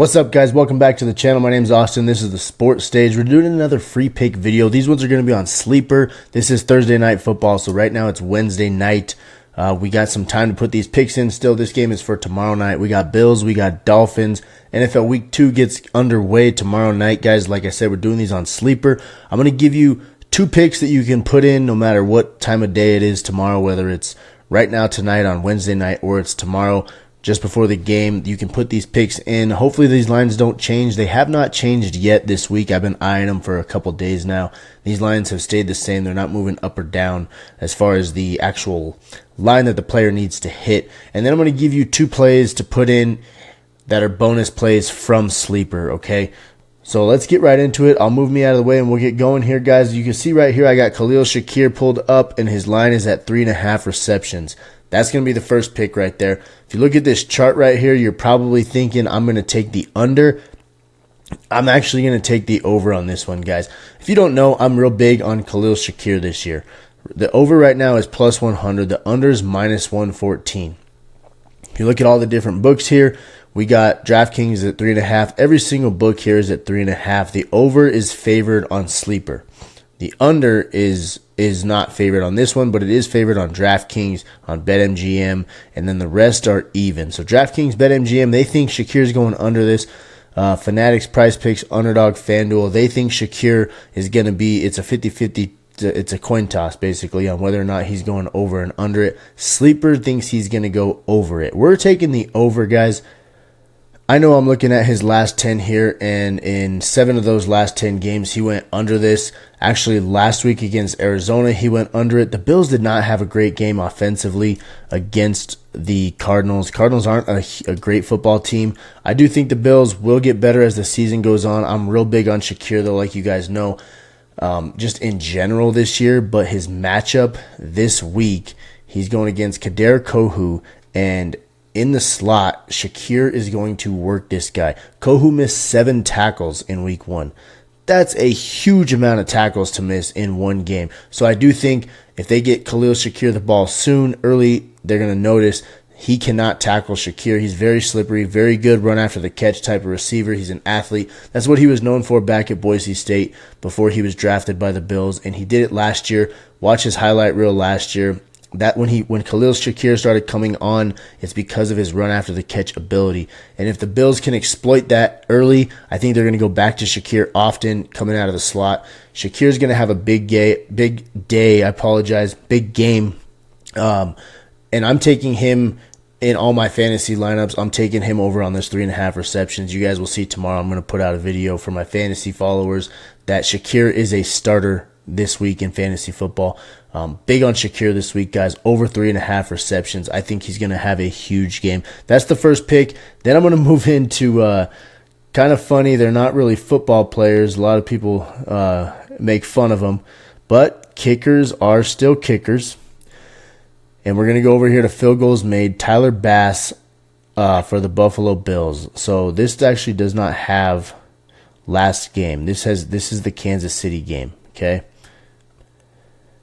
What's up, guys? Welcome back to the channel. My name is Austin. This is the Sports Stage. We're doing another free pick video. These ones are going to be on Sleeper. This is Thursday night football, so right now it's Wednesday night. We got some time to put these picks in still. This game is for tomorrow night. We got Bills, we got Dolphins. NFL Week 2 gets underway tomorrow night, guys. Like I said, we're doing these on Sleeper. I'm going to give you two picks that you can put in no matter what time of day it is tomorrow, whether it's right now tonight on Wednesday night or it's tomorrow just before the game. You can put these picks in. Hopefully these lines don't change. They have not changed yet this week. I've been eyeing them for a couple days now. These lines have stayed the same. They're not moving up or down as far as the actual line that the player needs to hit. And then I'm going to give you two plays to put in that are bonus plays from Sleeper, okay? So let's get right into it. I'll move me out of the way and we'll get going here, guys. You can see right here I got Khalil Shakir pulled up and his line is at 3.5 receptions. That's going to be the first pick right there. If you look at this chart right here, you're probably thinking I'm going to take the under. I'm actually going to take the over on this one, guys. If you don't know, I'm real big on Khalil Shakir this year. The over right now is plus 100. The under is minus 114. If you look at all the different books here, we got DraftKings at 3.5. Every single book here is at 3.5. The over is favored on Sleeper. The under is not favored on this one, but it is favored on DraftKings, on BetMGM, and then the rest are even. So DraftKings, BetMGM, they think Shakir's going under this. Fanatics, Prizepicks, Underdog, FanDuel, they think Shakir is going to be, it's a 50-50, it's a coin toss basically on whether or not he's going over and under it. Sleeper thinks he's going to go over it. We're taking the over, guys. I know I'm looking at his last 10 here, and in 7 of those last 10 games, he went under this. Actually, last week against Arizona, he went under it. The Bills did not have a great game offensively against the Cardinals. Cardinals aren't a great football team. I do think the Bills will get better as the season goes on. I'm real big on Shakir, though, like you guys know, just in general this year. But his matchup this week, he's going against Kader Kohou, and in the slot, Shakir is going to work this guy. Kohou missed 7 tackles in week 1. That's a huge amount of tackles to miss in one game. So I do think if they get Khalil Shakir the ball soon, early, they're going to notice he cannot tackle Shakir. He's very slippery, very good run after the catch type of receiver. He's an athlete. That's what he was known for back at Boise State before he was drafted by the Bills, and he did it last year. Watch his highlight reel last year. That when Khalil Shakir started coming on, it's because of his run after the catch ability. And if the Bills can exploit that early, I think they're going to go back to Shakir often coming out of the slot. Shakir's going to have a big game. And I'm taking him in all my fantasy lineups. I'm taking him over on this 3.5 receptions. You guys will see tomorrow. I'm going to put out a video for my fantasy followers that Shakir is a starter this week in fantasy football. Big on Shakir this week, guys. Over 3.5 receptions. I think he's going to have a huge game. That's the first pick. Then I'm going to move into kind of funny. They're not really football players. A lot of people make fun of them. But kickers are still kickers. And we're going to go over here to field goals made. Tyler Bass for the Buffalo Bills. So this actually does not have last game. This is the Kansas City game, okay?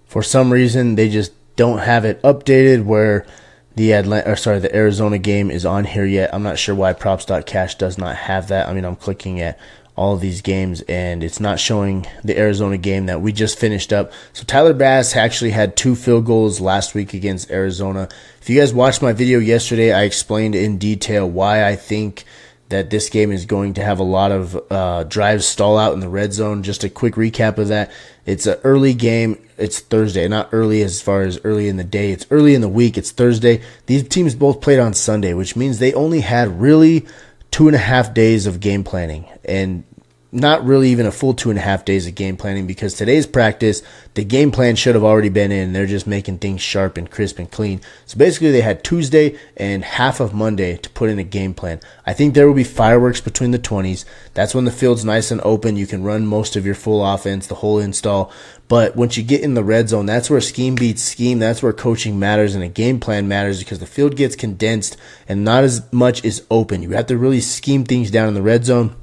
For some reason, they just don't have it updated where the Arizona game is on here yet. I'm not sure why props.cash does not have that. I mean, I'm clicking at all of these games, and it's not showing the Arizona game that we just finished up. So Tyler Bass actually had 2 field goals last week against Arizona. If you guys watched my video yesterday, I explained in detail why I think that this game is going to have a lot of drives stall out in the red zone. Just a quick recap of that. It's an early game. It's Thursday. Not early as far as early in the day. It's early in the week. It's Thursday. These teams both played on Sunday, which means they only had really 2.5 days of game planning. And not really even a full 2.5 days of game planning, because today's practice, the game plan should have already been in. They're just making things sharp and crisp and clean. So basically they had Tuesday and half of Monday to put in a game plan. I think there will be fireworks between the 20s. That's when the field's nice and open. You can run most of your full offense, the whole install. But once you get in the red zone, that's where scheme beats scheme. That's where coaching matters and a game plan matters, because the field gets condensed and not as much is open. You have to really scheme things down in the red zone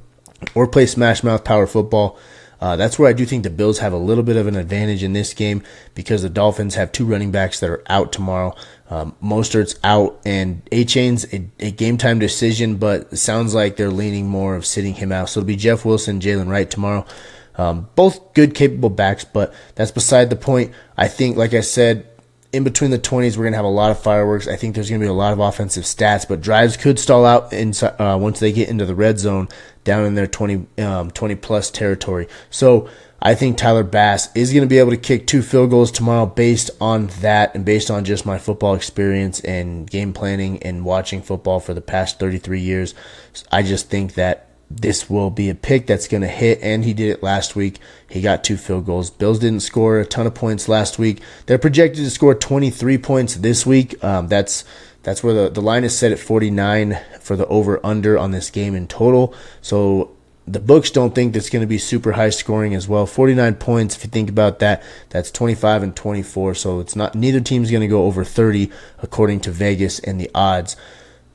or play smash mouth power football. That's where I do think the Bills have a little bit of an advantage in this game, because the Dolphins have 2 running backs that are out tomorrow. Mostert's out, and A-Chain's a game-time decision, but it sounds like they're leaning more of sitting him out. So it'll be Jeff Wilson, Jalen Wright tomorrow. Both good, capable backs, but that's beside the point. I think, like I said, in between the 20s, we're going to have a lot of fireworks. I think there's going to be a lot of offensive stats, but drives could stall out once they get into the red zone down in their 20-plus territory. So I think Tyler Bass is going to be able to kick 2 field goals tomorrow based on that and based on just my football experience and game planning and watching football for the past 33 years. I just think that this will be a pick that's going to hit, and he did it last week. He got 2 field goals. Bills didn't score a ton of points last week. They're projected to score 23 points this week. That's where the line is set at 49 for the over-under on this game in total. So the books don't think that's going to be super high scoring as well. 49 points, if you think about that, that's 25 and 24. So it's not, neither team's going to go over 30 according to Vegas and the odds.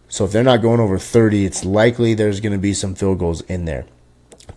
So if they're not going over 30, it's likely there's going to be some field goals in there.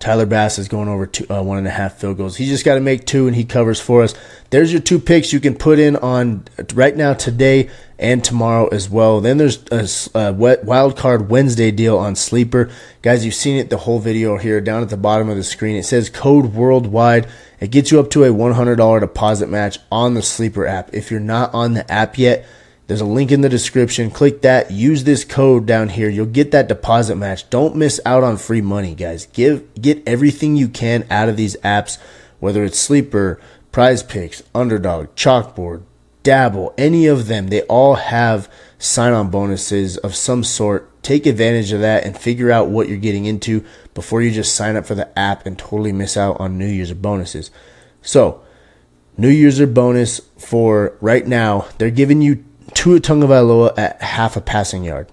Tyler Bass is going over 1.5 field goals. He's just got to make 2, and he covers for us. There's your 2 picks you can put in on right now, today, and tomorrow as well. Then there's a wild card Wednesday deal on Sleeper. Guys, you've seen it, the whole video here down at the bottom of the screen. It says code worldwide. It gets you up to a $100 deposit match on the Sleeper app. If you're not on the app yet, there's a link in the description. Click that. Use this code down here. You'll get that deposit match. Don't miss out on free money, guys. Get everything you can out of these apps, whether it's Sleeper, Prizepicks, Underdog, Chalkboard, Dabble, any of them. They all have sign-on bonuses of some sort. Take advantage of that and figure out what you're getting into before you just sign up for the app and totally miss out on new user bonuses. So, new user bonus for right now, they're giving you Tua Tagovailoa at half a passing yard.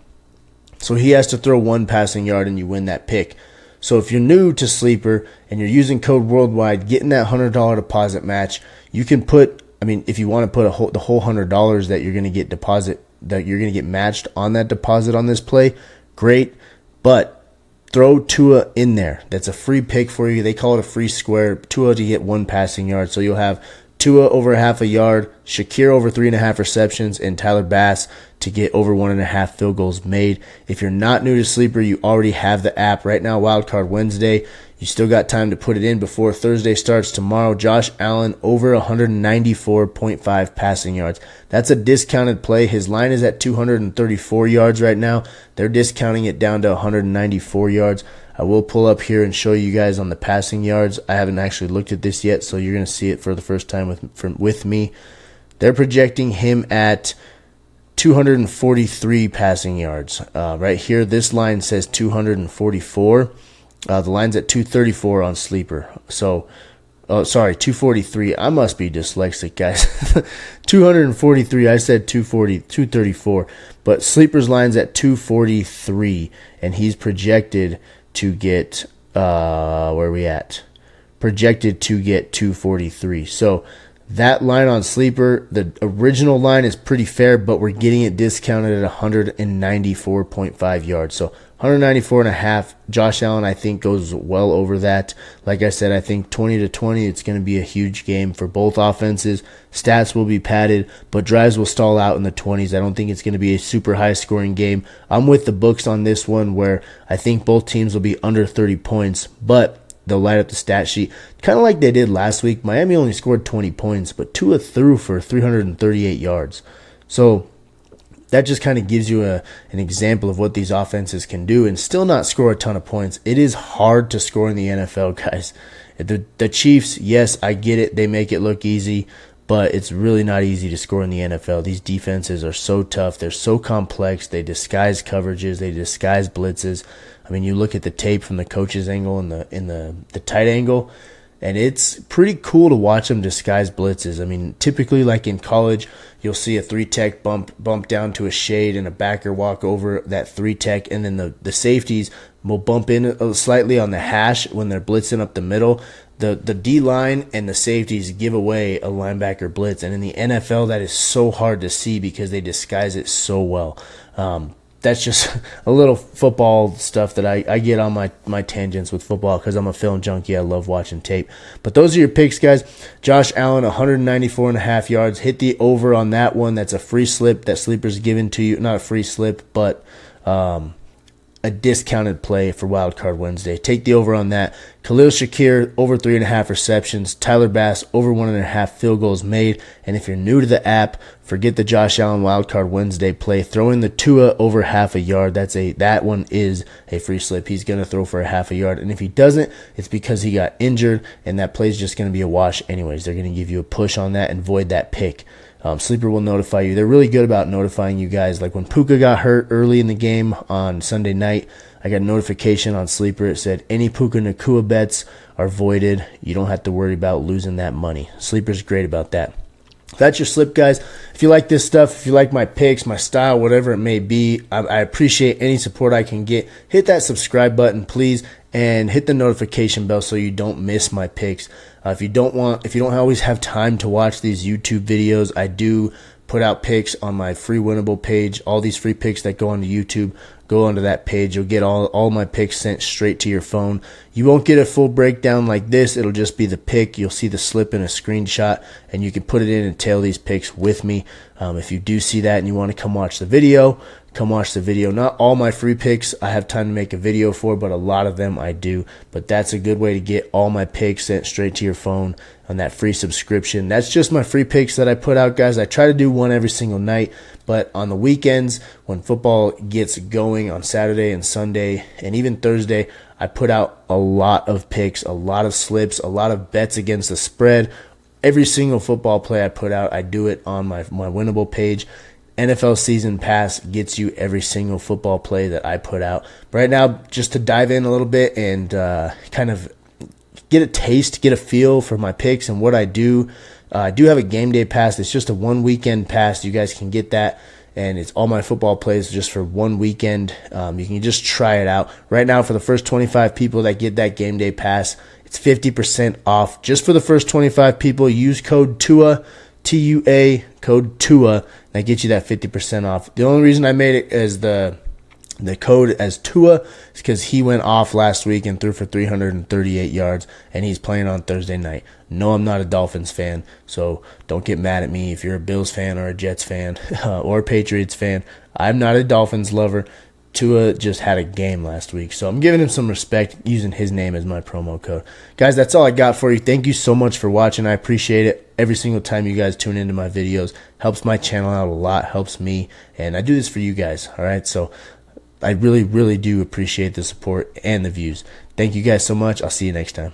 So he has to throw 1 passing yard and you win that pick. So if you're new to Sleeper and you're using code worldwide, getting that $100 deposit match, you can put, if you want to put the whole $100 that you're going to get matched on that deposit on this play, great. But throw Tua in there. That's a free pick for you. They call it a free square. Tua to get 1 passing yard. So you'll have Tua over half a yard, Shakir over 3.5 receptions, and Tyler Bass to get over 1.5 field goals made. If you're not new to Sleeper, you already have the app. Right now, Wildcard Wednesday, you still got time to put it in before Thursday starts tomorrow. Josh Allen over 194.5 passing yards. That's a discounted play. His line is at 234 yards right now. They're discounting it down to 194 yards. I will pull up here and show you guys on the passing yards. I haven't actually looked at this yet, so you're going to see it for the first time with me. They're projecting him at 243 passing yards. Right here, this line says 244. The line's at 234 on Sleeper. So, 243. I must be dyslexic, guys. 243. I said 234. But Sleeper's line's at 243, and he's projected to get, where are we at? Projected to get 243. So that line on Sleeper, the original line is pretty fair, but we're getting it discounted at 194.5 yards. So 194.5. Josh Allen, I think, goes well over that. Like I said, I think 20-20, it's going to be a huge game for both offenses. Stats will be padded, but drives will stall out in the 20s. I don't think it's going to be a super high-scoring game. I'm with the books on this one, where I think both teams will be under 30 points, but they'll light up the stat sheet, kind of like they did last week. Miami only scored 20 points, but Tua threw for 338 yards. So that just kind of gives you an example of what these offenses can do and still not score a ton of points. It is hard to score in the NFL, guys. The Chiefs, yes, I get it. They make it look easy, but it's really not easy to score in the NFL. These defenses are so tough. They're so complex. They disguise coverages. They disguise blitzes. You look at the tape from the coach's angle and the tight angle, and it's pretty cool to watch them disguise blitzes. Typically, like in college, you'll see a 3-tech bump down to a shade and a backer walk over that 3-tech, and then the safeties will bump in slightly on the hash when they're blitzing up the middle. The D-line and the safeties give away a linebacker blitz, and in the NFL, that is so hard to see because they disguise it so well. that's just a little football stuff that I get on my tangents with football because I'm a film junkie. I love watching tape. But those are your picks, guys. Josh Allen, 194.5 yards. Hit the over on that one. That's a free slip that Sleeper's given to you. Not a free slip, but a discounted play for Wild Card Wednesday. Take the over on that. Khalil Shakir, over 3.5 receptions. Tyler Bass, over 1.5 field goals made. And if you're new to the app, forget the Josh Allen Wild Card Wednesday play. Throw in the Tua over half a yard. That one is a free slip. He's going to throw for a half a yard. And if he doesn't, it's because he got injured, and that play is just going to be a wash anyways. They're going to give you a push on that and void that pick. Sleeper will notify you. They're really good about notifying you guys. Like when Puka got hurt early in the game on Sunday night, I got a notification on Sleeper. It said any Puka Nacua bets are voided. You don't have to worry about losing that money. Sleeper's great about that. That's your slip, guys. If you like this stuff, if you like my picks, my style, whatever it may be, I appreciate any support I can get. Hit that subscribe button, please, and hit the notification bell so you don't miss my picks. If you don't always have time to watch these YouTube videos, I do put out picks on my free winnable page. All these free picks that go onto YouTube, go onto that page. You'll get all my picks sent straight to your phone. You won't get a full breakdown like this. It'll just be the pick. You'll see the slip in a screenshot, and you can put it in and tail these picks with me. If you do see that and you want to come watch the video, come watch the video. Not all my free picks I have time to make a video for, but a lot of them I do. But that's a good way to get all my picks sent straight to your phone on that free subscription. That's just my free picks that I put out, guys. I try to do one every single night, but on the weekends when football gets going on Saturday and Sunday and even Thursday, I put out a lot of picks, a lot of slips, a lot of bets against the spread. Every single football play I put out, I do it on my winnable page. NFL Season Pass gets you every single football play that I put out. But right now, just to dive in a little bit and kind of get a taste, get a feel for my picks and what I do. I do have a game day pass. It's just a one weekend pass. You guys can get that, and it's all my football plays just for one weekend. You can just try it out. Right now, for the first 25 people that get that game day pass, it's 50% off. Just for the first 25 people, use code TUA, T-U-A, code TUA. That gets you that 50% off. The only reason I made it as the code as Tua is because he went off last week and threw for 338 yards, and he's playing on Thursday night. No, I'm not a Dolphins fan, so don't get mad at me if you're a Bills fan or a Jets fan or a Patriots fan. I'm not a Dolphins lover. Tua just had a game last week, so I'm giving him some respect using his name as my promo code. Guys, that's all I got for you. Thank you so much for watching. I appreciate it. Every single time you guys tune into my videos, helps my channel out a lot, helps me, and I do this for you guys, all right? So I really, really do appreciate the support and the views. Thank you guys so much. I'll see you next time.